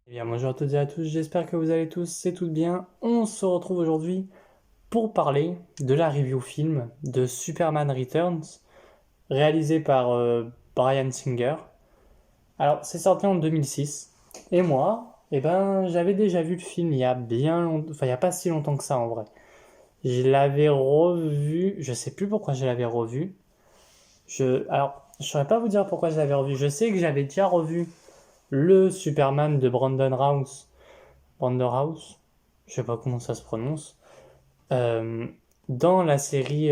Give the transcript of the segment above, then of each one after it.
Eh bien, bonjour à toutes et à tous, j'espère que vous allez tous et toutes bien. On se retrouve aujourd'hui pour parler de la review film de Superman Returns, réalisé par Bryan Singer. Alors, c'est sorti en 2006, et moi, j'avais déjà vu le film il y a bien longtemps, enfin, il n'y a pas si longtemps que ça en vrai. Je l'avais revu, je sais plus pourquoi je l'avais revu. Je saurais pas vous dire pourquoi je l'avais revu. Je sais que j'avais déjà revu le Superman de Brandon House, je sais pas comment ça se prononce, euh, dans la série,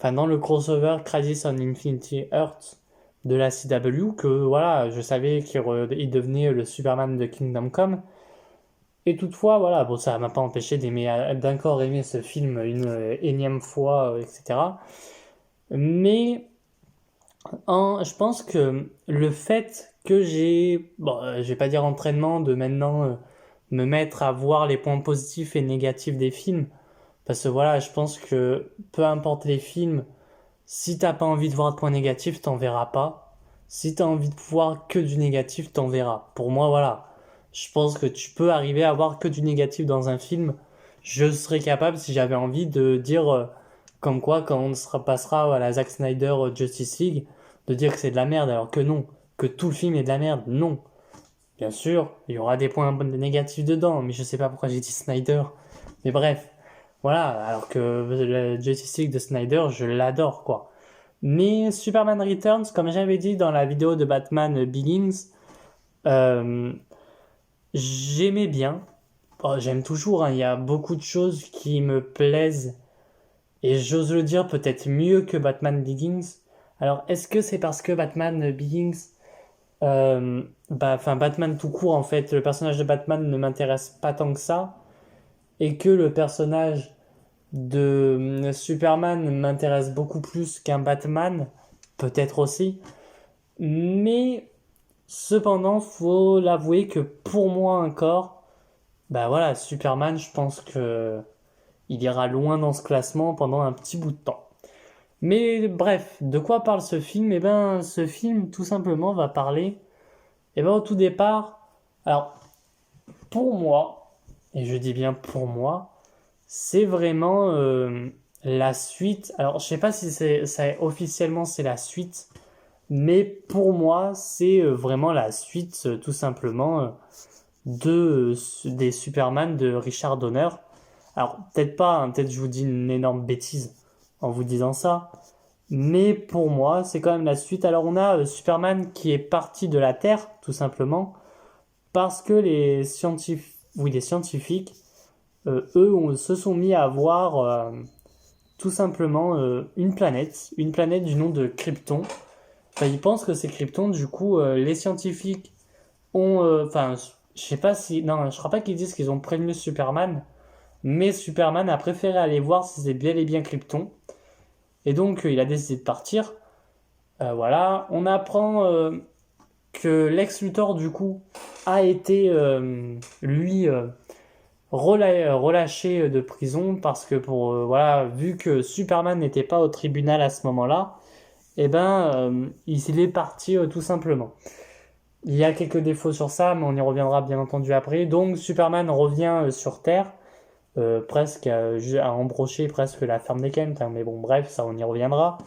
dans le crossover Crisis on Infinity Earth de la CW, que voilà, je savais qu'il devenait le Superman de Kingdom Come. Et toutefois, voilà, bon, ça m'a pas empêché d'encore aimer ce film une énième fois, etc. Mais je pense que le fait que je vais pas dire entraînement, de maintenant me mettre à voir les points positifs et négatifs des films, parce que voilà, je pense que peu importe les films, si t'as pas envie de voir de points négatifs, t'en verras pas. Si t'as envie de voir que du négatif, t'en verras. Pour moi, voilà, je pense que tu peux arriver à voir que du négatif dans un film. Je serais capable, si j'avais envie, de dire comme quoi, quand passera à la Zack Snyder Justice League, de dire que c'est de la merde, alors que non, que tout le film est de la merde, non. Bien sûr, il y aura des points négatifs dedans, mais je sais pas pourquoi j'ai dit Snyder. Mais bref, voilà, alors que le Justice League de Snyder, je l'adore, quoi. Mais Superman Returns, comme j'avais dit dans la vidéo de Batman Begins, euh, j'aimais bien. Oh, j'aime toujours, hein, il y a beaucoup de choses qui me plaisent, et j'ose le dire peut-être mieux que Batman Begins. Alors, est-ce que c'est parce que Batman Begins Batman tout court, en fait, le personnage de Batman ne m'intéresse pas tant que ça, et que le personnage de Superman m'intéresse beaucoup plus qu'un Batman, peut-être aussi, mais cependant, faut l'avouer que pour moi encore, bah voilà, Superman, je pense que il ira loin dans ce classement pendant un petit bout de temps. Mais bref, de quoi parle ce film? Eh ben, ce film, tout simplement, va parler, eh ben, au tout départ, alors, pour moi, et je dis bien pour moi, c'est vraiment la suite. Alors, je sais pas si officiellement c'est la suite, mais pour moi, c'est vraiment la suite, tout simplement, des Superman de Richard Donner. Alors, peut-être pas, hein, peut-être je vous dis une énorme bêtise en vous disant ça, mais pour moi, c'est quand même la suite. Alors, on a Superman qui est parti de la Terre, tout simplement, parce que les scientifiques, eux, se sont mis à voir tout simplement une planète du nom de Krypton. Enfin, ils pensent que c'est Krypton, du coup, les scientifiques ont, je sais pas si, non, je crois pas qu'ils disent qu'ils ont prévenu Superman, mais Superman a préféré aller voir si c'est bel et bien Krypton, et donc il a décidé de partir. Voilà, on apprend que Lex Luthor, du coup, a été, lui, relâché de prison parce que voilà, vu que Superman n'était pas au tribunal à ce moment-là, il est parti tout simplement. Il y a quelques défauts sur ça, mais on y reviendra bien entendu après. Donc Superman revient sur Terre, presque à embrocher presque la ferme des Kent, hein, mais bon bref, ça on y reviendra.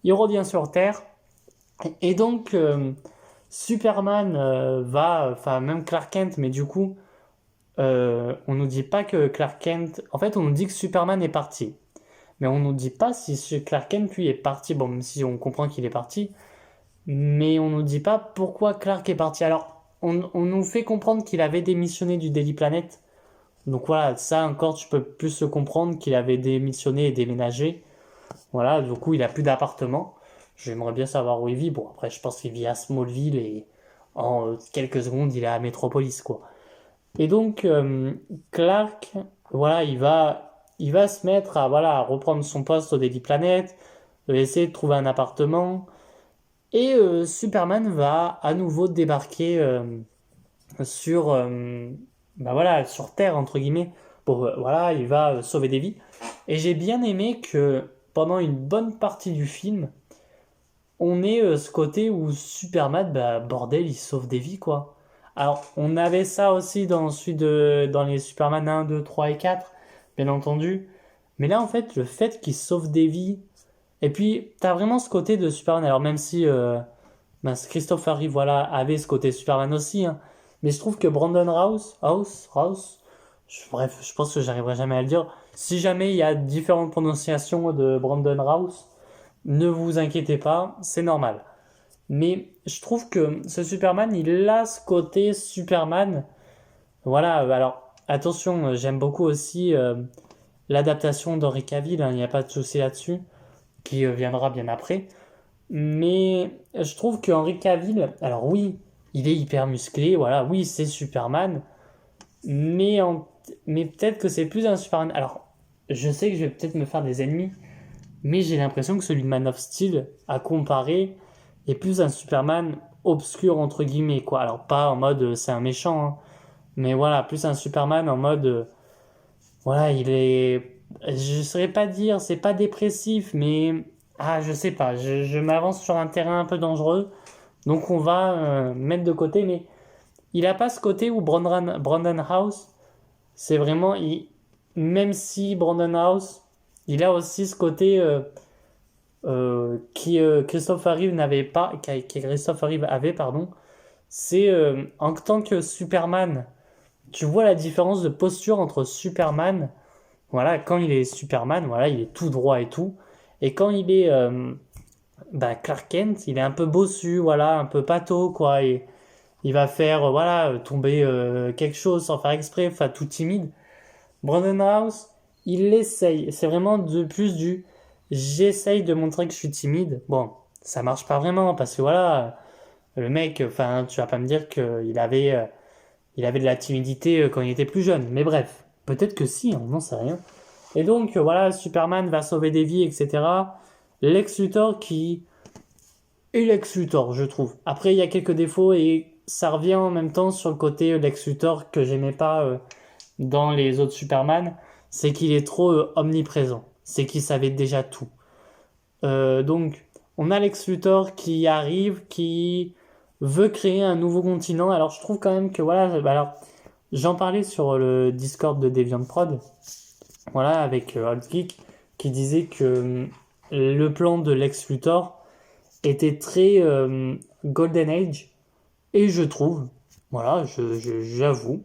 Il revient sur Terre, et donc Superman enfin même Clark Kent, mais du coup on nous dit pas que Clark Kent. En fait, on nous dit que Superman est parti. Mais on nous dit pas si ce Clark Kent, lui, est parti. Bon, même si on comprend qu'il est parti. Mais on nous dit pas pourquoi Clark est parti. Alors, on nous fait comprendre qu'il avait démissionné du Daily Planet. Donc voilà, ça encore, tu peux plus le comprendre qu'il avait démissionné et déménagé. Voilà, du coup, il a plus d'appartement. J'aimerais bien savoir où il vit. Bon, après, je pense qu'il vit à Smallville et en quelques secondes, il est à Metropolis, quoi. Et donc, Clark, voilà, il va se mettre à, voilà, à reprendre son poste au Daily Planet, essayer de trouver un appartement. Et Superman va à nouveau débarquer sur, voilà, sur Terre, entre guillemets. Pour, voilà, il va sauver des vies. Et j'ai bien aimé que pendant une bonne partie du film, on ait ce côté où Superman, bah, bordel, il sauve des vies, quoi. Alors, on avait ça aussi dans les Superman 1, 2, 3 et 4, bien entendu. Mais là, en fait, le fait qu'il sauve des vies, et puis, t'as vraiment ce côté de Superman. Alors, même si Christopher Reeve, voilà, avait ce côté Superman aussi, hein. Mais je trouve que Brandon House, bref, je pense que j'arriverai jamais à le dire. Si jamais il y a différentes prononciations de Brandon House, ne vous inquiétez pas, c'est normal. Mais je trouve que ce Superman, il a ce côté Superman. Voilà, alors attention, j'aime beaucoup aussi l'adaptation d'Henry Cavill, hein, il n'y a pas de souci là-dessus, qui viendra bien après. Mais je trouve que Henry Cavill, alors oui, il est hyper musclé, voilà, oui, c'est Superman, mais, mais peut-être que c'est plus un Superman. Alors, je sais que je vais peut-être me faire des ennemis, mais j'ai l'impression que celui de Man of Steel, à comparer, est plus un Superman obscur, entre guillemets, quoi. Alors, pas en mode c'est un méchant, hein, mais voilà, plus un Superman en mode voilà, il est. Je saurais pas dire, c'est pas dépressif, mais. Ah, je sais pas, je m'avance sur un terrain un peu dangereux, donc on va mettre de côté, mais il a pas ce côté où Brandon House, c'est vraiment. Même si Brandon House, il a aussi ce côté qui Christopher Reeve n'avait pas, qui Christopher Reeve avait, pardon, c'est en tant que Superman, tu vois la différence de posture entre Superman, voilà, quand il est Superman, voilà, il est tout droit et tout, et quand il est Clark Kent, il est un peu bossu, voilà, un peu pâteau, quoi, et il va faire, voilà, tomber quelque chose sans faire exprès, enfin, tout timide. Brandon House, il essaye. C'est vraiment de plus du j'essaye de montrer que je suis timide. Bon, ça marche pas vraiment parce que voilà, le mec, enfin, tu vas pas me dire il avait de la timidité quand il était plus jeune. Mais bref, peut-être que si, on n'en sait rien. Et donc, voilà, Superman va sauver des vies, etc. Lex Luthor qui est Lex Luthor, je trouve. Après, il y a quelques défauts et ça revient en même temps sur le côté Lex Luthor que j'aimais pas dans les autres Superman, c'est qu'il est trop omniprésent. C'est qu'il savait déjà tout. Donc, on a Lex Luthor qui arrive, qui veut créer un nouveau continent. Alors, je trouve quand même que voilà. Alors, j'en parlais sur le Discord de Deviant Prod, voilà, avec Old Geek, qui disait que le plan de Lex Luthor était très Golden Age, et je trouve, voilà, j'avoue,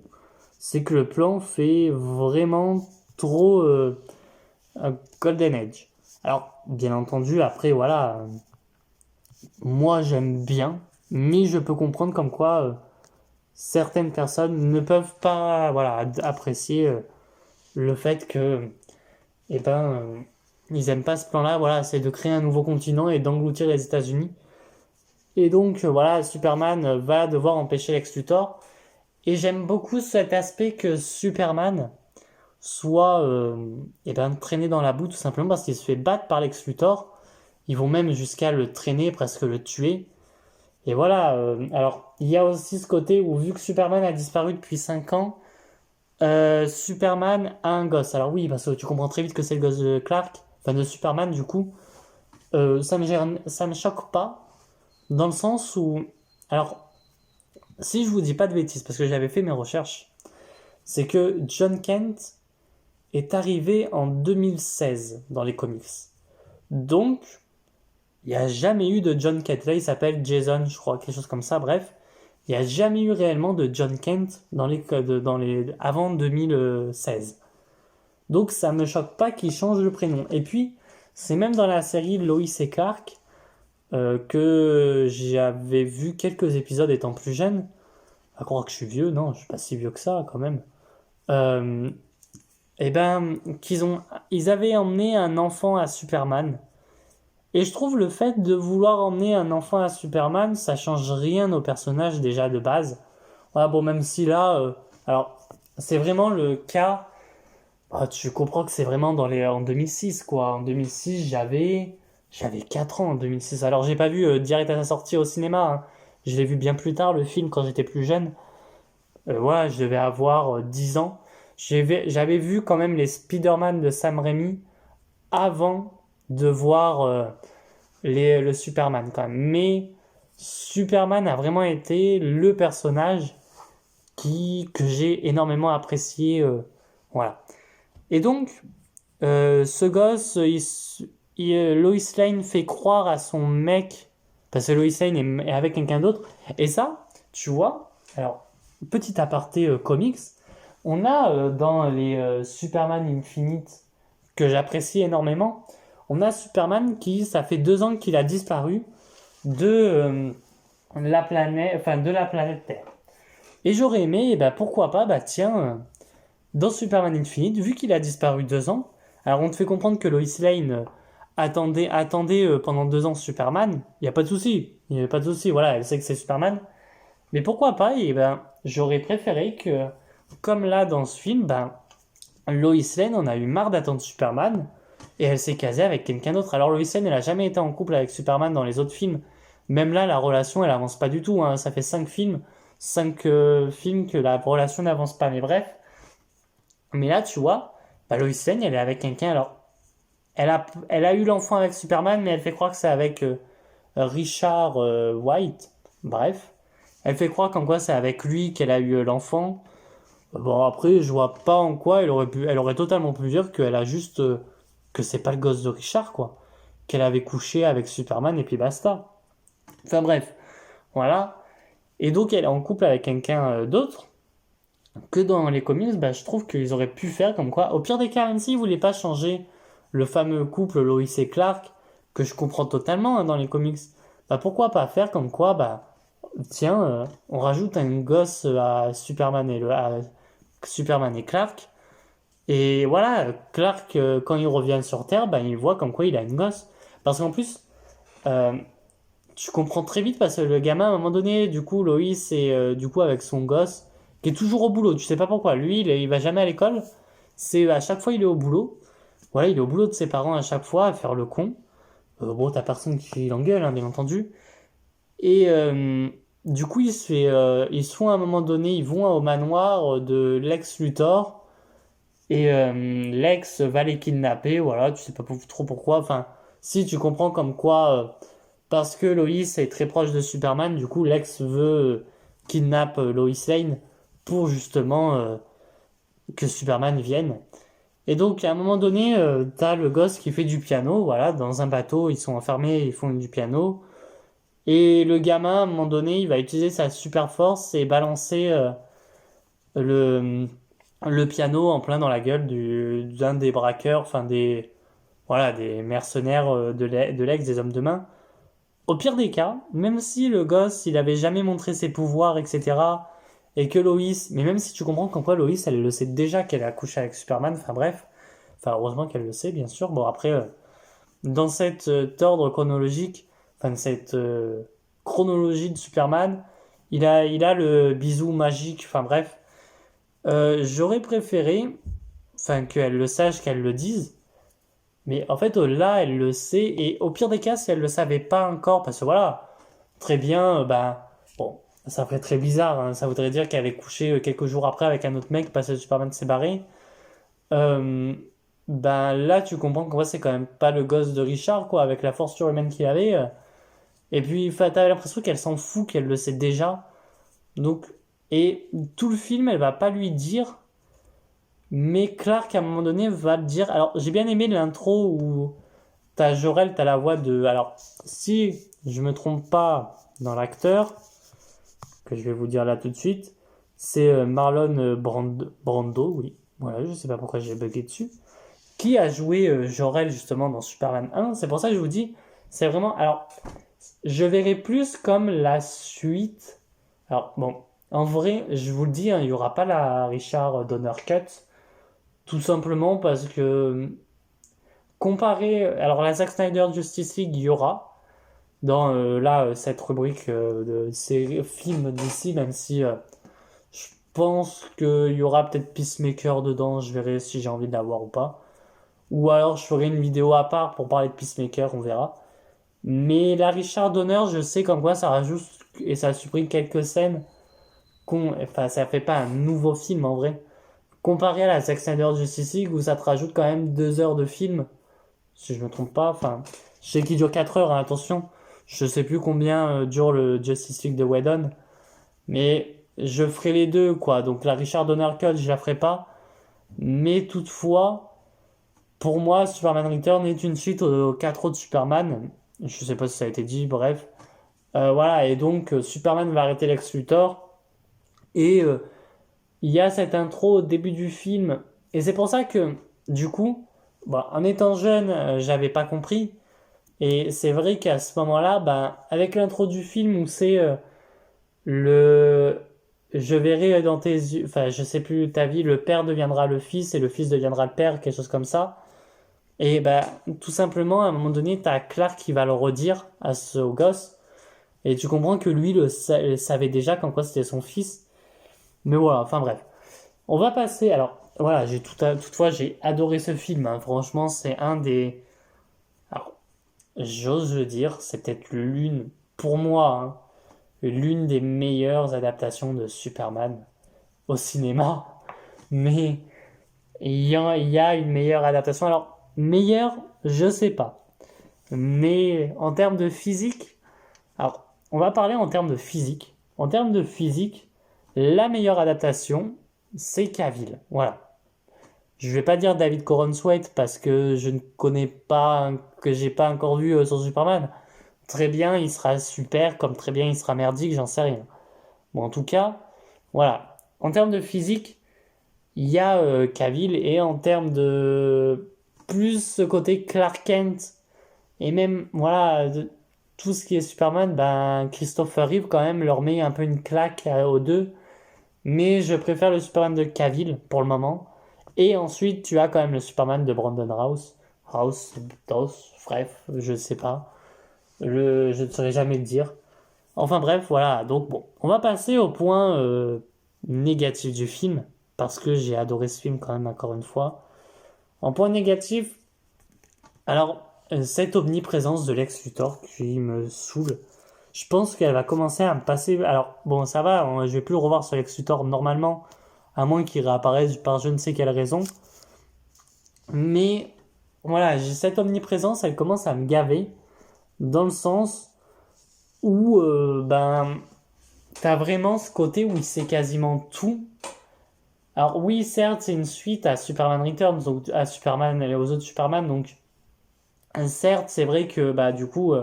c'est que le plan fait vraiment trop Golden Age. Alors, bien entendu, après, voilà, moi j'aime bien, mais je peux comprendre comme quoi certaines personnes ne peuvent pas, voilà, apprécier le fait que, eh ben, ils aiment pas ce plan-là, voilà, c'est de créer un nouveau continent et d'engloutir les États-Unis. Et donc, voilà, Superman va devoir empêcher Lex Luthor. Et j'aime beaucoup cet aspect que Superman soit traîné dans la boue tout simplement parce qu'il se fait battre par Lex Luthor. Ils vont même jusqu'à le traîner, presque le tuer. Et voilà, alors il y a aussi ce côté où vu que Superman a disparu depuis 5 ans, Superman a un gosse. Alors oui, parce que tu comprends très vite que c'est le gosse de Clark, enfin de Superman du coup. Ça me choque pas, dans le sens où... Alors, si je vous dis pas de bêtises, parce que j'avais fait mes recherches, c'est que John Kent est arrivé en 2016 dans les comics. Donc, il n'y a jamais eu de John Kent. Là, il s'appelle Jason, je crois, quelque chose comme ça, bref. Il n'y a jamais eu réellement de John Kent avant 2016. Donc, ça me choque pas qu'il change le prénom. Et puis, c'est même dans la série Lois et Clark que j'avais vu quelques épisodes étant plus jeune. À croire que je suis vieux, non, je suis pas si vieux que ça quand même. Et ben, ils avaient emmené un enfant à Superman. Et je trouve le fait de vouloir emmener un enfant à Superman, ça change rien au personnage déjà de base. Voilà, bon, même si là, alors, c'est vraiment le cas. Bah, tu comprends que c'est vraiment en 2006, quoi. En 2006, j'avais 4 ans en 2006. Alors, j'ai pas vu direct à sa sortie au cinéma, hein. Je l'ai vu bien plus tard, le film, quand j'étais plus jeune. Voilà, je devais avoir 10 ans. J'avais vu quand même les Spider-Man de Sam Raimi avant de voir le Superman quand même. Mais Superman a vraiment été le personnage que j'ai énormément apprécié. Voilà. Et donc, ce gosse, Lois Lane fait croire à son mec, parce que Lois Lane est avec quelqu'un d'autre. Et ça, tu vois, alors, petit aparté comics, on a dans les Superman Infinite, que j'apprécie énormément, on a Superman qui, ça fait 2 ans qu'il a disparu de de la planète Terre. Et j'aurais aimé, et bah, pourquoi pas, bah tiens, dans Superman Infinite, vu qu'il a disparu 2 ans, alors on te fait comprendre que Lois Lane attendait pendant 2 ans Superman, il n'y a pas de souci, il n'y a pas de souci, voilà, elle sait que c'est Superman, mais pourquoi pas, et ben j'aurais préféré que, comme là dans ce film, ben Lois Lane en a eu marre d'attendre Superman, et elle s'est casée avec quelqu'un d'autre. Alors Lois Lane, elle a jamais été en couple avec Superman dans les autres films, même là la relation elle avance pas du tout, hein. Ça fait 5 films, 5 films que la relation n'avance pas, mais bref. Mais là, tu vois, bah, Lois Lane, elle est avec quelqu'un. Alors, elle a eu l'enfant avec Superman, mais elle fait croire que c'est avec Richard White. Bref. Elle fait croire qu'en quoi c'est avec lui qu'elle a eu l'enfant. Bon, après, je vois pas en quoi elle aurait totalement pu dire qu'elle a juste, que c'est pas le gosse de Richard, quoi. Qu'elle avait couché avec Superman et puis basta. Enfin bref. Voilà. Et donc, elle est en couple avec quelqu'un d'autre. Que dans les comics, bah, je trouve qu'ils auraient pu faire comme quoi, au pire des cas, même s'ils voulaient pas changer le fameux couple Lois et Clark, que je comprends totalement hein, dans les comics, bah pourquoi pas faire comme quoi, bah tiens, on rajoute un gosse à Superman et Clark, et voilà, Clark, quand il revient sur Terre, bah, il voit comme quoi il a une gosse. Parce qu'en plus, euh, tu comprends très vite parce que le gamin, à un moment donné, du coup, Loïs est du coup avec son gosse, qui est toujours au boulot. Tu sais pas pourquoi. Lui, il va jamais à l'école. C'est à chaque fois, il est au boulot. Voilà, il est au boulot de ses parents à chaque fois à faire le con. Bon, t'as personne qui l'engueule, hein, bien entendu. Et du coup, ils se font à un moment donné, ils vont au manoir de Lex Luthor. Et Lex va les kidnapper. Voilà, tu sais pas trop pourquoi. Enfin, si tu comprends comme quoi. Parce que Lois est très proche de Superman, du coup Lex veut kidnappe Lois Lane pour justement que Superman vienne. Et donc à un moment donné, t'as le gosse qui fait du piano, voilà, dans un bateau, ils sont enfermés, ils font du piano. Et le gamin, à un moment donné, il va utiliser sa super force et balancer le, le piano en plein dans la gueule d'un des braqueurs, enfin voilà, des mercenaires de Lex, des hommes de main. Au pire des cas, même si le gosse, il avait jamais montré ses pouvoirs, etc., et que Loïs, mais même si tu comprends qu'en quoi Loïs, elle le sait déjà qu'elle a couché avec Superman, enfin bref, enfin heureusement qu'elle le sait, bien sûr. Bon après, dans cet ordre chronologique, enfin cette chronologie de Superman, il a le bisou magique, enfin bref. J'aurais préféré, enfin qu'elle le sache, qu'elle le dise, mais en fait, là, elle le sait. Et au pire des cas, si elle le savait pas encore, parce que voilà, très bien, bah, bon, ça ferait très bizarre. Hein, ça voudrait dire qu'elle est couchée quelques jours après avec un autre mec parce que Superman s'est barré. Euh, ben là, tu comprends que moi, c'est quand même pas le gosse de Richard, quoi, avec la force surhumaine qu'il avait. Et puis, enfin, t'as l'impression qu'elle s'en fout, qu'elle le sait déjà. Donc, et tout le film, elle va pas lui dire. Mais Clark, à un moment donné, va le dire. Alors, j'ai bien aimé l'intro où t'as Jorel, t'as la voix de. Alors, si je me trompe pas dans l'acteur, que je vais vous dire là tout de suite, c'est Marlon Brando, oui. Voilà, je sais pas pourquoi j'ai bugué dessus. Qui a joué Jorel justement dans Superman 1. C'est pour ça que je vous dis, c'est vraiment. Alors, je verrai plus comme la suite. Alors, bon, en vrai, je vous le dis, hein, il n'y aura pas la Richard Donner Cut. Tout simplement parce que comparé, alors la Zack Snyder Justice League, il y aura dans cette rubrique de ces films d'ici, même si je pense qu'il y aura peut-être Peacemaker dedans, je verrai si j'ai envie de la voir ou pas. Ou alors je ferai une vidéo à part pour parler de Peacemaker, on verra. Mais la Richard Donner, je sais comme quoi ça rajoute et ça supprime quelques scènes. Enfin, ça fait pas un nouveau film en vrai. Comparé à la Zack Snyder Justice League où ça te rajoute quand même 2 heures de film si je me trompe pas. Enfin, je sais qu'il dure 4 heures, hein, attention. Je sais plus combien dure le Justice League de Whedon. Mais je ferai les deux, quoi. Donc la Richard Donner Cut, je la ferai pas. Mais toutefois, pour moi, Superman Return est une suite aux quatre autres Superman. Je sais pas si ça a été dit, bref. Voilà, et donc Superman va arrêter Lex Luthor. Et il y a cette intro au début du film. Et c'est pour ça que, du coup, bon, en étant jeune, j'avais pas compris. Et c'est vrai qu'à ce moment-là, ben, avec l'intro du film où c'est le. Je verrai dans tes yeux. Enfin, je sais plus ta vie, le père deviendra le fils et le fils deviendra le père, quelque chose comme ça. Et ben, tout simplement, à un moment donné, t'as Clark qui va le redire au gosse. Et tu comprends que lui le savait déjà quand quoi c'était son fils. Mais voilà, enfin bref. On va passer. Alors, voilà, toutefois, j'ai adoré ce film, hein. Franchement, c'est un des. Alors, j'ose le dire, c'est peut-être pour moi, hein, l'une des meilleures adaptations de Superman au cinéma. Mais il y a une meilleure adaptation. Alors, meilleure, je sais pas. Mais en termes de physique, alors, on va parler en termes de physique. En termes de physique, la meilleure adaptation, c'est Cavill. Voilà. Je vais pas dire David Corenswet parce que je ne connais pas, que j'ai pas encore vu son Superman. Très bien, il sera super, comme très bien il sera merdique, j'en sais rien. Bon, en tout cas, voilà. En termes de physique, il y a Cavill et en termes de plus ce côté Clark Kent et même voilà tout ce qui est Superman, ben Christopher Reeve quand même leur met un peu une claque aux deux. Mais je préfère le Superman de Cavill pour le moment. Et ensuite, tu as quand même le Superman de Brandon Routh. House, bref, je ne sais pas. Je ne saurais jamais le dire. Enfin bref, voilà. Donc bon, on va passer au point négatif du film. Parce que j'ai adoré ce film quand même encore une fois. En point négatif, alors, cette omniprésence de Lex Luthor qui me saoule. Je pense qu'elle va commencer à me passer. Alors, bon, ça va, je vais plus le revoir sur Lex Luthor normalement, à moins qu'il réapparaisse par je ne sais quelle raison. Mais voilà, j'ai cette omniprésence, elle commence à me gaver, dans le sens où, ben, t'as vraiment ce côté où il sait quasiment tout. Alors, oui, certes, c'est une suite à Superman Returns, donc à Superman et aux autres Superman, donc, certes, c'est vrai que, bah, du coup,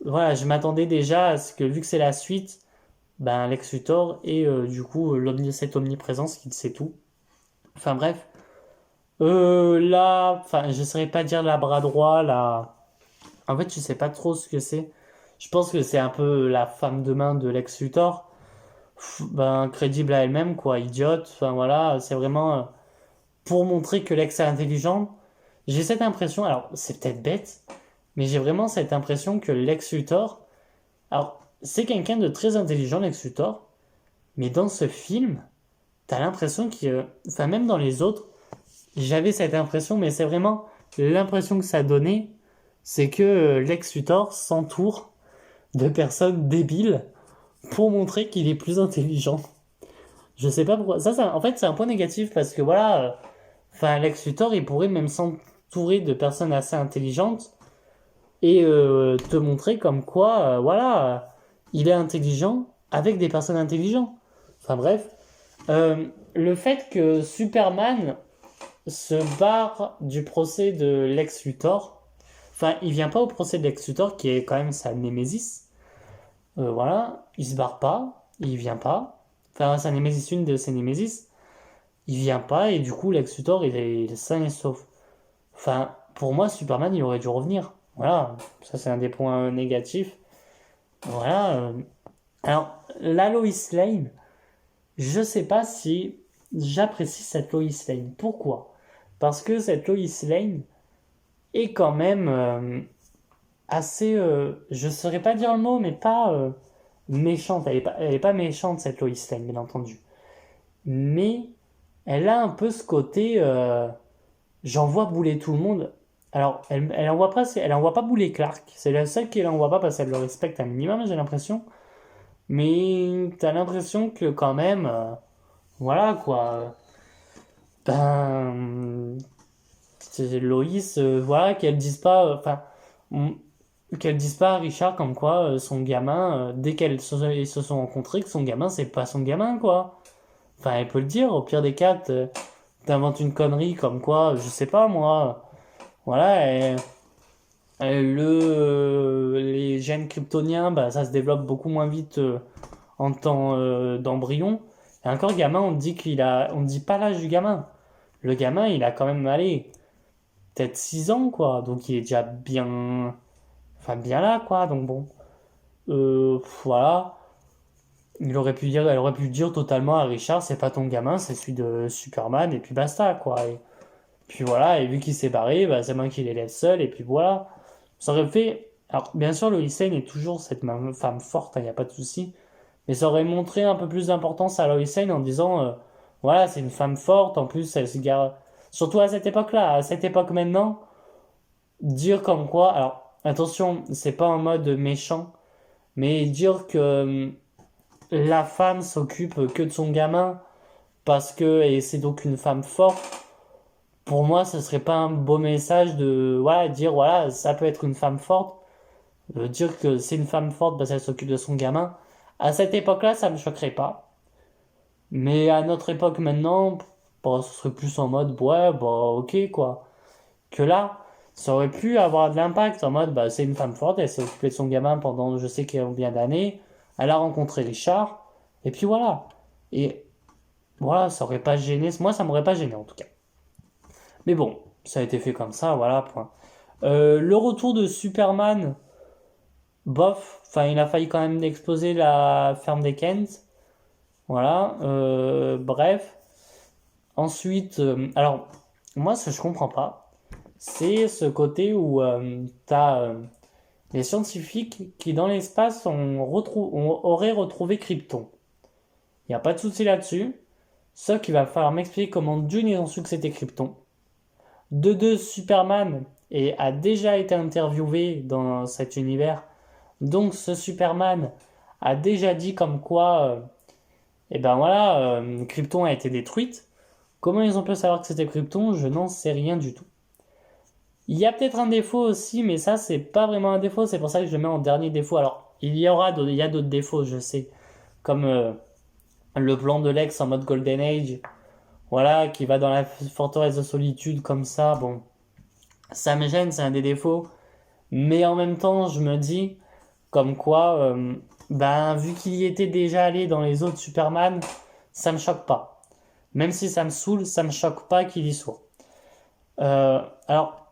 voilà, je m'attendais déjà à ce que, vu que c'est la suite, ben, Lex Luthor et du coup, cette omniprésence qui sait tout. Enfin, bref. Là, enfin, je saurais pas dire la bras droit, là. En fait, je sais pas trop ce que c'est. Je pense que c'est un peu la femme de main de Lex Luthor. Ben, crédible à elle-même, quoi, idiote. Enfin, voilà, c'est vraiment pour montrer que Lex est intelligent. J'ai cette impression, alors, c'est peut-être bête, mais j'ai vraiment cette impression que Lex Luthor, alors, c'est quelqu'un de très intelligent, Lex Luthor, mais dans ce film, t'as l'impression que, enfin, même dans les autres, j'avais cette impression, mais c'est vraiment l'impression que ça donnait, c'est que Lex Luthor s'entoure de personnes débiles pour montrer qu'il est plus intelligent. Je sais pas pourquoi. En fait, c'est un point négatif parce que voilà, enfin, Lex Luthor, il pourrait même s'entourer de personnes assez intelligentes et te montrer comme quoi, voilà, il est intelligent avec des personnes intelligentes. Enfin bref, le fait que Superman se barre du procès de Lex Luthor. Enfin, il vient pas au procès de Lex Luthor, qui est quand même sa némésis. Voilà, il se barre pas, il vient pas. Enfin, sa némésis, une de ses némésis, il vient pas, et du coup, Lex Luthor, il est sain et sauf. Enfin, pour moi, Superman, il aurait dû revenir. Voilà, ça c'est un des points négatifs. Voilà. Alors, la Lois Lane, je sais pas si j'apprécie cette Lois Lane. Pourquoi? Parce que cette Lois Lane, est quand même assez, je ne saurais pas dire le mot, mais pas méchante. Elle est pas méchante, cette Lois Lane, bien entendu. Mais elle a un peu ce côté, j'envoie bouler tout le monde. Alors, elle envoie pas bouler Clark. C'est la seule qui l'envoie pas parce qu'elle le respecte un minimum, j'ai l'impression. Mais t'as l'impression que quand même, voilà quoi. Ben, c'est Loïs, voilà, qu'elle dise pas. Enfin, qu'elle dise pas à Richard comme quoi son gamin, dès ils se sont rencontrés, que son gamin c'est pas son gamin quoi. Enfin, elle peut le dire, au pire des cas, t'inventes une connerie comme quoi, je sais pas moi, voilà, les gènes kryptoniens, bah, ça se développe beaucoup moins vite en temps d'embryon. Et encore gamin, on dit pas l'âge du gamin. Le gamin, il a quand même, allez, peut-être 6 ans, quoi. Donc il est déjà bien, enfin bien là, quoi. Donc bon, voilà. Elle aurait pu dire totalement à Richard, c'est pas ton gamin, c'est celui de Superman, et puis basta, quoi. Et puis voilà, et vu qu'il s'est barré, bah, c'est moi qui l'élève seul, et puis voilà. Ça aurait fait. Alors, bien sûr, Lois Lane est toujours cette femme forte, il n'y a pas de souci. Mais ça aurait montré un peu plus d'importance à Lois Lane en disant voilà, c'est une femme forte, en plus, elle se gare. Surtout à cette époque-là, à cette époque maintenant, dire comme quoi. Alors, attention, c'est pas en mode méchant, mais dire que la femme s'occupe que de son gamin parce que. Et c'est donc une femme forte. Pour moi, ce serait pas un beau message de voilà, dire voilà, ça peut être une femme forte. Dire que c'est une femme forte parce qu'elle s'occupe de son gamin. À cette époque-là, ça me choquerait pas. Mais à notre époque maintenant, bon, ce serait plus en mode ouais, bah ok quoi. Que là, ça aurait pu avoir de l'impact en mode bah c'est une femme forte, elle s'est occupée de son gamin pendant je sais combien d'années. Elle a rencontré Richard. Et puis voilà. Et voilà, ça aurait pas gêné. Moi, ça m'aurait pas gêné en tout cas. Mais bon, ça a été fait comme ça, voilà, point. Le retour de Superman, bof, enfin, il a failli quand même exploser la ferme des Kent. Voilà, bref. Ensuite, alors, moi, ce que je comprends pas, c'est ce côté où t'as les scientifiques qui, dans l'espace, auraient retrouvé Krypton. Il n'y a pas de souci là-dessus. Sauf qu'il va falloir m'expliquer comment Dune ils ont su que c'était Krypton. De deux, Superman a déjà été interviewé dans cet univers. Donc ce Superman a déjà dit comme quoi, eh ben voilà, Krypton a été détruite. Comment ils ont pu savoir que c'était Krypton? Je n'en sais rien du tout. Il y a peut-être un défaut aussi, mais ça c'est pas vraiment un défaut, c'est pour ça que je le mets en dernier défaut. Alors il y a d'autres défauts, je sais, comme le plan de Lex en mode Golden Age, voilà, qui va dans la forteresse de solitude comme ça. Bon, ça me gêne, c'est un des défauts. Mais en même temps, je me dis, comme quoi, ben, vu qu'il y était déjà allé dans les autres Superman, ça me choque pas. Même si ça me saoule, ça me choque pas qu'il y soit. Alors,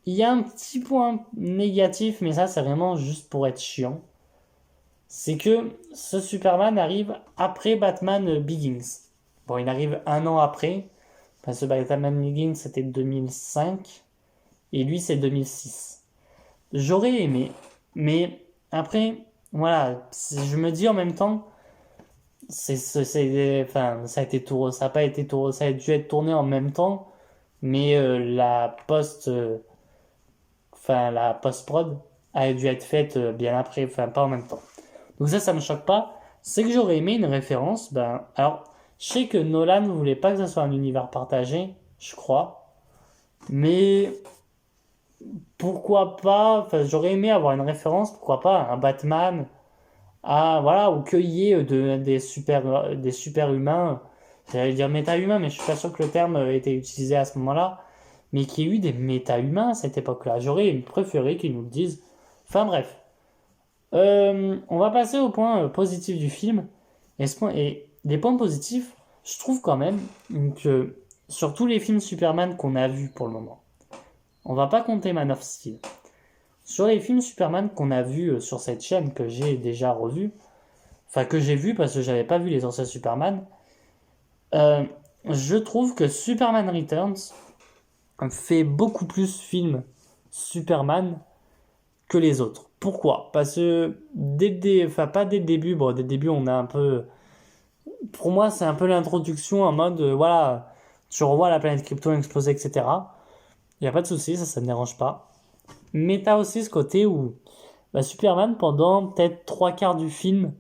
il y a un petit point négatif, mais ça, c'est vraiment juste pour être chiant. C'est que ce Superman arrive après Batman Begins. Bon, il arrive un an après, parce que Batman Begins, c'était 2005, et lui, c'est 2006. J'aurais aimé, mais après, voilà, je me dis en même temps, enfin, ça a été tourné, ça a pas été tourné, ça a dû être tourné en même temps, mais enfin, la post-prod a dû être faite bien après, enfin, pas en même temps. Donc ça me choque pas. C'est que j'aurais aimé une référence, ben, alors, je sais que Nolan ne voulait pas que ça soit un univers partagé, je crois, mais pourquoi pas, enfin, j'aurais aimé avoir une référence, pourquoi pas un Batman, voilà, ou qu'il y ait des super humains, j'allais dire méta-humains, mais je suis pas sûr que le terme était utilisé à ce moment-là, mais qu'il y ait eu des méta-humains à cette époque-là. J'aurais préféré qu'ils nous le disent. Enfin bref. On va passer au point positif du film. Et les points positifs, je trouve quand même que sur tous les films Superman qu'on a vus pour le moment, on va pas compter Man of Steel. Sur les films Superman qu'on a vus sur cette chaîne que j'ai déjà revu, enfin que j'ai vu parce que j'avais pas vu les anciens Superman, euh, je trouve que Superman Returns fait beaucoup plus film Superman que les autres. Pourquoi? Parce que enfin pas dès le début, bon dès le début on a un peu, pour moi c'est un peu l'introduction en mode voilà, tu revois la planète Krypton exploser, etc. Il y a pas de souci, ça me dérange pas. Mais t'as aussi ce côté où bah, Superman, pendant peut-être trois quarts du film,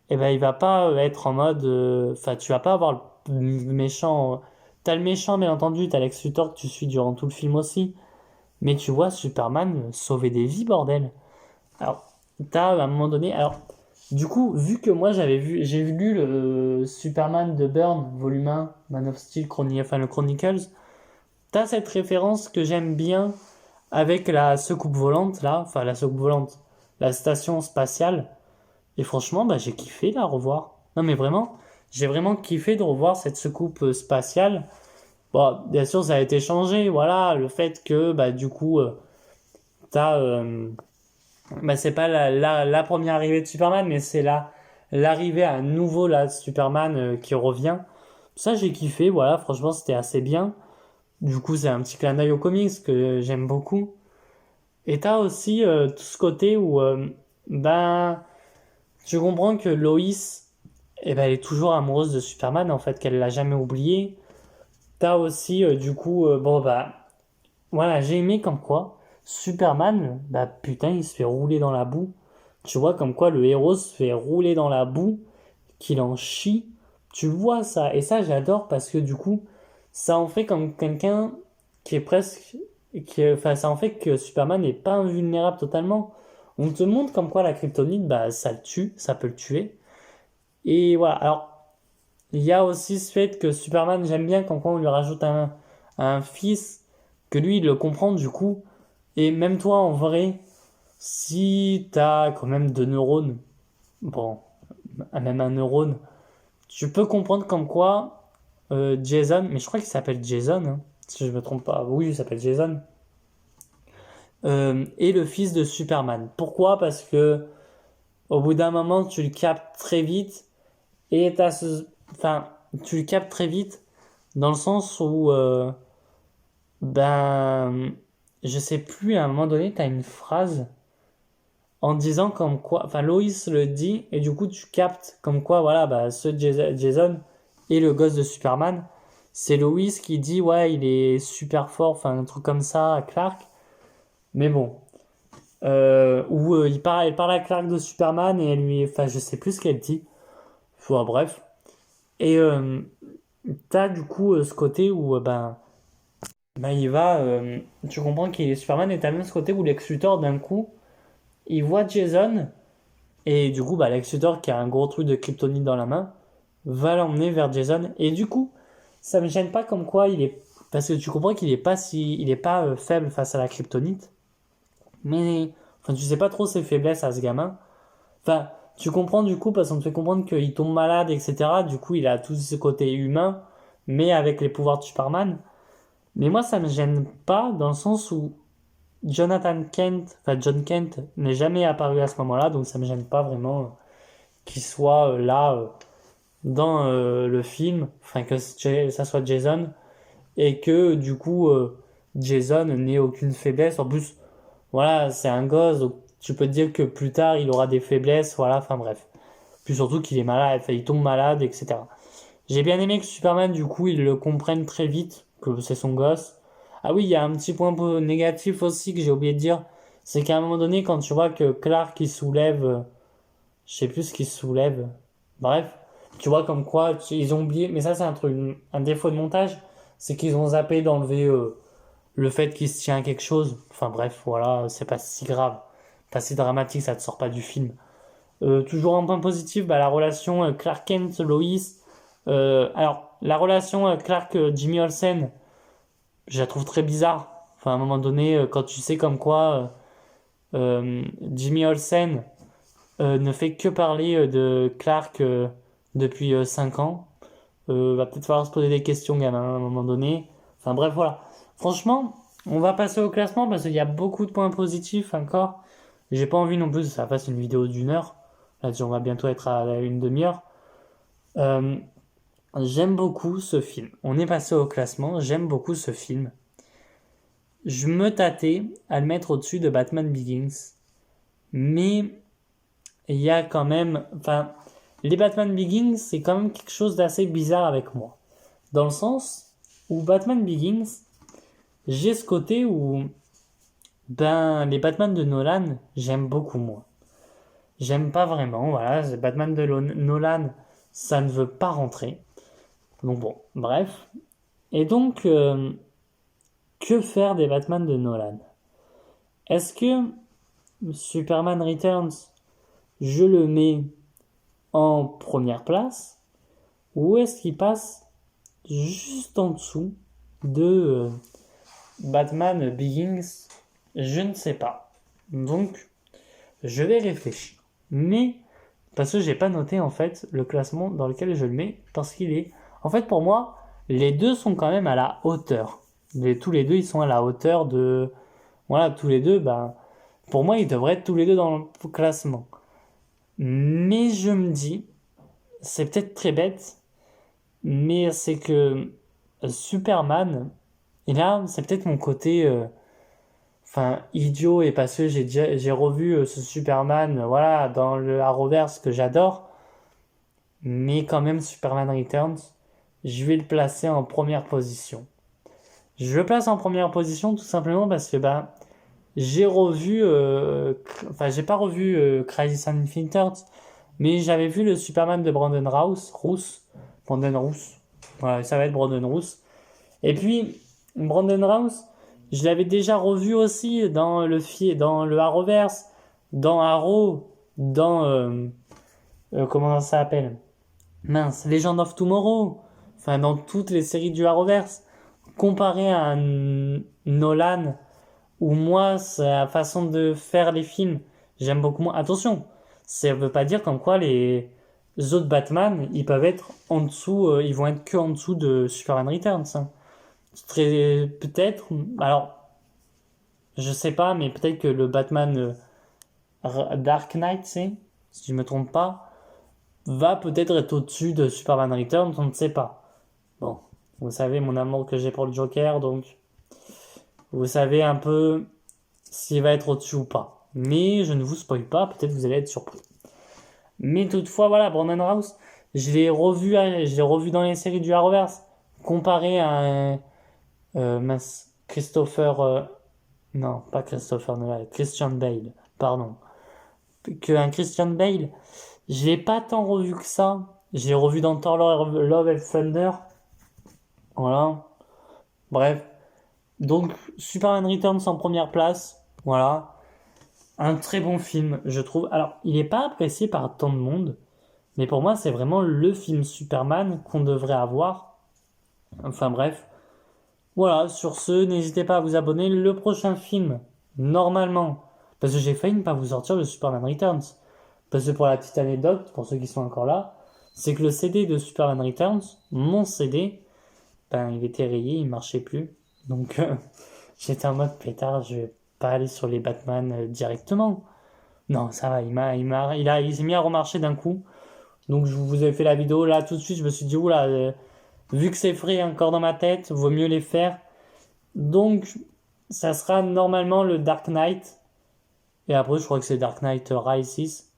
eh ben, il va pas être en mode. Enfin, tu vas pas avoir le méchant. T'as le méchant, bien entendu, t'as Lex Luthor que tu suis durant tout le film aussi. Mais tu vois Superman sauver des vies, bordel. Alors, t'as à un moment donné. Alors, du coup, vu que moi j'ai lu le Superman de Byrne, volume 1, Man of Steel, enfin le Chronicles, t'as cette référence que j'aime bien avec la secoupe volante, là, enfin la secoupe volante, la station spatiale. Et franchement, bah, j'ai kiffé la revoir. Non, mais vraiment, j'ai vraiment kiffé de revoir cette secoupe spatiale. Bon, bien sûr, ça a été changé, voilà, le fait que, bah, du coup, t'as. Bah, c'est pas la première arrivée de Superman, mais c'est l'arrivée à nouveau là, de Superman qui revient. Ça, j'ai kiffé, voilà, franchement, c'était assez bien. Du coup, c'est un petit clin d'œil aux comics que j'aime beaucoup. Et t'as aussi tout ce côté où, ben, tu comprends que Lois, eh ben, elle est toujours amoureuse de Superman, en fait, qu'elle l'a jamais oublié. T'as aussi, du coup, bon, bah, voilà, j'ai aimé comme quoi Superman, bah putain, il se fait rouler dans la boue. Tu vois, comme quoi le héros se fait rouler dans la boue, qu'il en chie. Tu vois ça, et ça j'adore parce que du coup, ça en fait comme quelqu'un qui est presque. Enfin, ça en fait que Superman n'est pas invulnérable totalement. On te montre comme quoi la kryptonite, bah ça le tue, ça peut le tuer. Et voilà, alors il y a aussi ce fait que Superman, j'aime bien quand on lui rajoute un fils, que lui il le comprend du coup. Et même toi en vrai, si t'as quand même deux neurones, bon, même un neurone, tu peux comprendre comme quoi Jason, mais je crois qu'il s'appelle Jason, hein, si je me trompe pas, oui il s'appelle Jason, est le fils de Superman. Pourquoi? Parce que au bout d'un moment tu le captes très vite et enfin, tu le captes très vite dans le sens où, ben, je sais plus, à un moment donné, tu as une phrase en disant comme quoi, enfin, Loïs le dit, et du coup, tu captes comme quoi, voilà, bah, ce Jason est le gosse de Superman. C'est Loïs qui dit, ouais, il est super fort, enfin, un truc comme ça à Clark. Mais bon. Où elle parle à Clark de Superman et elle lui, enfin, je sais plus ce qu'elle dit. Enfin, bref. Et t'as du coup ce côté où, ben, il va, tu comprends qu'il est Superman et t'as même ce côté où Lex Luthor d'un coup, il voit Jason et du coup bah Lex Luthor qui a un gros truc de kryptonite dans la main va l'emmener vers Jason et du coup ça me gêne pas comme quoi il est parce que tu comprends qu'il est pas si il est pas faible face à la kryptonite mais enfin tu sais pas trop ses faiblesses à ce gamin enfin tu comprends du coup parce qu'on te fait comprendre qu'il tombe malade etc du coup il a tout ce côté humain mais avec les pouvoirs de Superman mais moi ça me gêne pas dans le sens où Jonathan Kent, enfin John Kent, n'est jamais apparu à ce moment-là, donc ça me gêne pas vraiment qu'il soit là dans le film, enfin que ça soit Jason, et que du coup Jason n'ait aucune faiblesse. En plus, voilà, c'est un gosse, donc tu peux te dire que plus tard il aura des faiblesses, voilà, enfin bref. Puis surtout qu'il est malade, enfin il tombe malade, etc. J'ai bien aimé que Superman, du coup, il le comprenne très vite, que c'est son gosse. Ah oui, il y a un petit point négatif aussi que j'ai oublié de dire, c'est qu'à un moment donné, quand tu vois que Clark il soulève, je sais plus ce qu'il soulève, bref, tu vois comme quoi ils ont oublié, mais ça c'est un truc, un défaut de montage, c'est qu'ils ont zappé d'enlever le fait qu'il se tient à quelque chose. Enfin bref, voilà, c'est pas si grave, pas si dramatique, ça te sort pas du film. Toujours un point positif, bah, la relation Clark Kent-Lois. Alors, la relation Clark-Jimmy Olsen, je la trouve très bizarre. Enfin, à un moment donné, quand tu sais comme quoi Jimmy Olsen ne fait que parler de Clark depuis 5 ans, va peut-être falloir se poser des questions, gamin, à un moment donné. Enfin, bref, voilà. Franchement, on va passer au classement parce qu'il y a beaucoup de points positifs encore. J'ai pas envie non plus que ça fasse une vidéo d'1 heure. Là-dessus, on va bientôt être à une demi-heure. Euh, J'aime beaucoup ce film. On est passé au classement. J'aime beaucoup ce film. Je me tâtais à le mettre au-dessus de Batman Begins. Mais il y a quand même... Enfin, les Batman Begins, c'est quand même quelque chose d'assez bizarre avec moi. Dans le sens où Batman Begins, j'ai ce côté où... Ben, les Batman de Nolan, j'aime beaucoup moins. J'aime pas vraiment, voilà. Batman de Nolan, ça ne veut pas rentrer. Donc bon, bref. Et donc, que faire des Batman de Nolan? Est-ce que Superman Returns, je le mets en première place ou est-ce qu'il passe juste en dessous de Batman Begins? Je ne sais pas. Donc, je vais réfléchir. Mais, parce que j'ai pas noté en fait le classement dans lequel je le mets, parce qu'il est. En fait, pour moi, les deux sont quand même à la hauteur. Tous les deux, ils sont à la hauteur de. Voilà, tous les deux, ben, pour moi, ils devraient être tous les deux dans le classement. Mais je me dis, c'est peut-être très bête, mais c'est que Superman, et là, c'est peut-être mon côté idiot et parce que j'ai revu ce Superman voilà dans le Arrowverse que j'adore, mais quand même Superman Returns, je vais le placer en première position. Je le place en première position tout simplement parce que j'ai revu j'ai pas revu Crisis on Infinite Earths, mais j'avais vu le Superman de Brandon Routh. Voilà, ça va être Brandon Routh. Et puis, Brandon Routh, je l'avais déjà revu aussi dans le Arrowverse, dans Arrow, dans comment ça s'appelle? Mince, Legend of Tomorrow. Enfin, dans toutes les séries du Arrowverse. Comparé à un Nolan, où moi, sa façon de faire les films, j'aime beaucoup moins. Attention, ça veut pas dire comme quoi les autres Batman, ils peuvent être en dessous, ils vont être que en dessous de Superman Returns, hein. Peut-être, alors, je sais pas, mais peut-être que le Batman Dark Knight, si je me trompe pas, va peut-être être au-dessus de Superman Returns, on ne sait pas. Bon, vous savez mon amour que j'ai pour le Joker, donc vous savez un peu s'il va être au-dessus ou pas. Mais je ne vous spoil pas, peut-être vous allez être surpris. Mais toutefois, voilà, Brandon House, je l'ai revu dans les séries du Arrowverse, comparé à un Christopher, non, pas Christopher Nolan, Christian Bale, pardon. Qu'un Christian Bale, je l'ai pas tant revu que ça. Je l'ai revu dans Thor Love and Thunder. Voilà. Bref. Donc, Superman Returns en première place. Voilà. Un très bon film, je trouve. Alors, il n'est pas apprécié par tant de monde. Mais pour moi, c'est vraiment le film Superman qu'on devrait avoir. Enfin bref. Voilà, sur ce, n'hésitez pas à vous abonner. Le prochain film, normalement, parce que j'ai failli ne pas vous sortir le Superman Returns. Parce que pour la petite anecdote, pour ceux qui sont encore là, c'est que le CD de Superman Returns, mon CD, il était rayé, il marchait plus. Donc j'étais en mode pétard, je vais pas aller sur les Batman directement. Non, ça va, il s'est mis à remarcher d'un coup. Donc je vous ai fait la vidéo là tout de suite, je me suis dit oula, vu que c'est frais encore dans ma tête, vaut mieux les faire. Donc ça sera normalement le Dark Knight. Et après je crois que c'est Dark Knight Rises.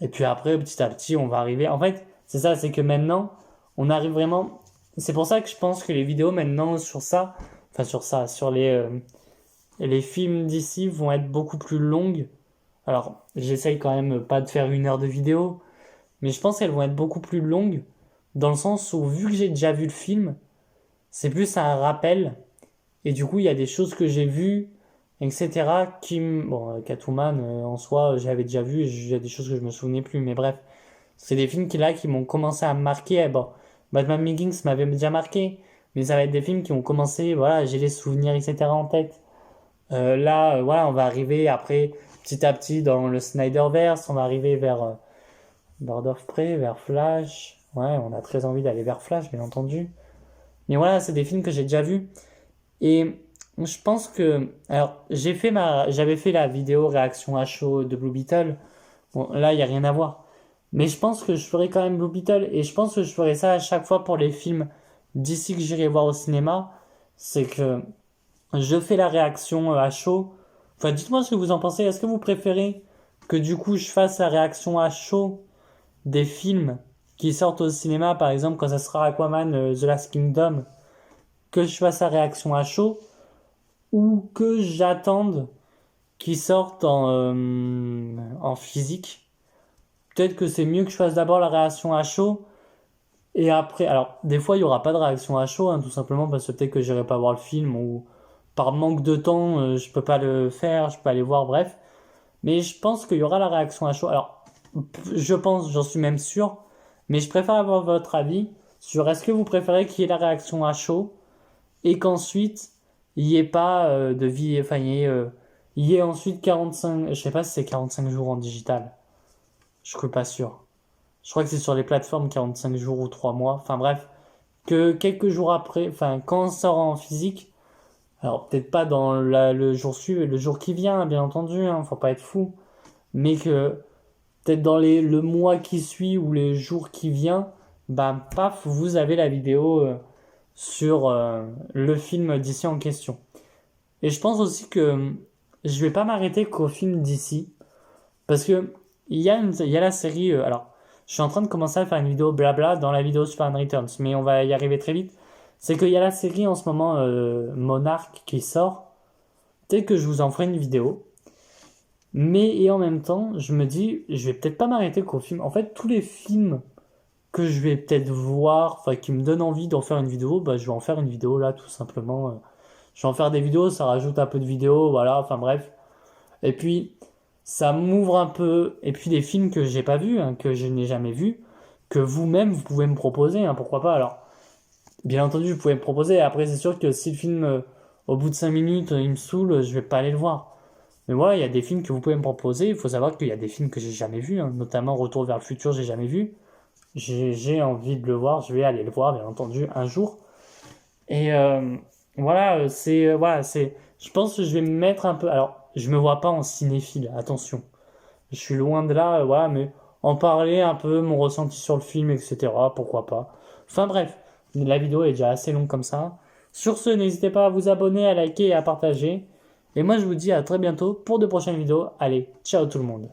Et puis après, petit à petit, on va arriver. En fait, c'est ça, c'est que maintenant, on arrive vraiment. C'est pour ça que je pense que les vidéos maintenant sur les films d'ici vont être beaucoup plus longues. Alors, j'essaye quand même pas de faire 1 heure de vidéo, mais je pense qu'elles vont être beaucoup plus longues dans le sens où, vu que j'ai déjà vu le film, c'est plus un rappel. Et du coup, il y a des choses que j'ai vues, etc. Bon, Catwoman, en soi, j'avais déjà vu, et il y a des choses que je me souvenais plus, mais bref. C'est des films qui m'ont commencé à me marquer. Bon, Batman Begins m'avait déjà marqué, mais ça va être des films qui ont commencé, voilà, j'ai les souvenirs, etc. en tête. Là, voilà, on va arriver après, petit à petit, dans le Snyderverse, on va arriver vers Bird of Prey, vers Flash. Ouais, on a très envie d'aller vers Flash, bien entendu. Mais voilà, c'est des films que j'ai déjà vus. Et je pense que. Alors, j'avais fait la vidéo réaction à chaud de Blue Beetle. Bon, là, il n'y a rien à voir. Mais je pense que je ferai quand même Blue Beetle. Et je pense que je ferai ça à chaque fois pour les films d'ici que j'irai voir au cinéma. C'est que je fais la réaction à chaud. Enfin, dites-moi ce que vous en pensez. Est-ce que vous préférez que du coup je fasse la réaction à chaud des films qui sortent au cinéma, par exemple quand ça sera Aquaman The Last Kingdom, que je fasse la réaction à chaud ou que j'attende qu'ils sortent en physique? Peut-être que c'est mieux que je fasse d'abord la réaction à chaud et après. Alors, des fois, il n'y aura pas de réaction à chaud, hein, tout simplement parce que peut-être que j'irai pas voir le film ou par manque de temps, je peux pas le faire, je peux pas aller voir, bref. Mais je pense qu'il y aura la réaction à chaud. Alors, je pense, j'en suis même sûr, mais je préfère avoir votre avis sur est-ce que vous préférez qu'il y ait la réaction à chaud et qu'ensuite il n'y ait pas de vie, enfin il y ait ensuite 45, je sais pas si c'est 45 jours en digital, je suis pas sûr. Je crois que c'est sur les plateformes 45 jours ou 3 mois, enfin bref, que quelques jours après, enfin quand on sort en physique, alors peut-être pas dans le jour suivant, le jour qui vient, bien entendu, hein, faut pas être fou, mais que peut-être dans le mois qui suit ou les jours qui viennent, bah paf, vous avez la vidéo sur le film d'ici en question. Et je pense aussi que je vais pas m'arrêter qu'au film d'ici, parce que il y a la série. Alors, je suis en train de commencer à faire une vidéo blabla dans la vidéo Superman Returns, mais on va y arriver très vite. C'est qu'il y a la série en ce moment Monarch qui sort. Peut-être que je vous en ferai une vidéo. Mais et en même temps, je me dis, je vais peut-être pas m'arrêter qu'au film. En fait, tous les films que je vais peut-être voir, enfin qui me donnent envie d'en faire une vidéo, bah je vais en faire une vidéo là tout simplement. Je vais en faire des vidéos, ça rajoute un peu de vidéos, voilà, enfin bref. Et puis ça m'ouvre un peu. Et puis des films que j'ai pas vus, hein, que je n'ai jamais vus, que vous-même vous pouvez me proposer, hein, pourquoi pas. Alors, bien entendu, vous pouvez me proposer. Après, c'est sûr que si le film, au bout de 5 minutes, il me saoule, je vais pas aller le voir. Mais voilà, il y a des films que vous pouvez me proposer. Il faut savoir qu'il y a des films que j'ai jamais vus, hein, notamment Retour vers le futur, j'ai jamais vu. J'ai envie de le voir, je vais aller le voir, bien entendu, un jour. Et voilà, voilà, je pense que je vais me mettre un peu. Alors, je me vois pas en cinéphile, attention. Je suis loin de là, voilà, mais en parler un peu, mon ressenti sur le film, etc. Pourquoi pas. Enfin bref, la vidéo est déjà assez longue comme ça. Sur ce, n'hésitez pas à vous abonner, à liker et à partager. Et moi, je vous dis à très bientôt pour de prochaines vidéos. Allez, ciao tout le monde.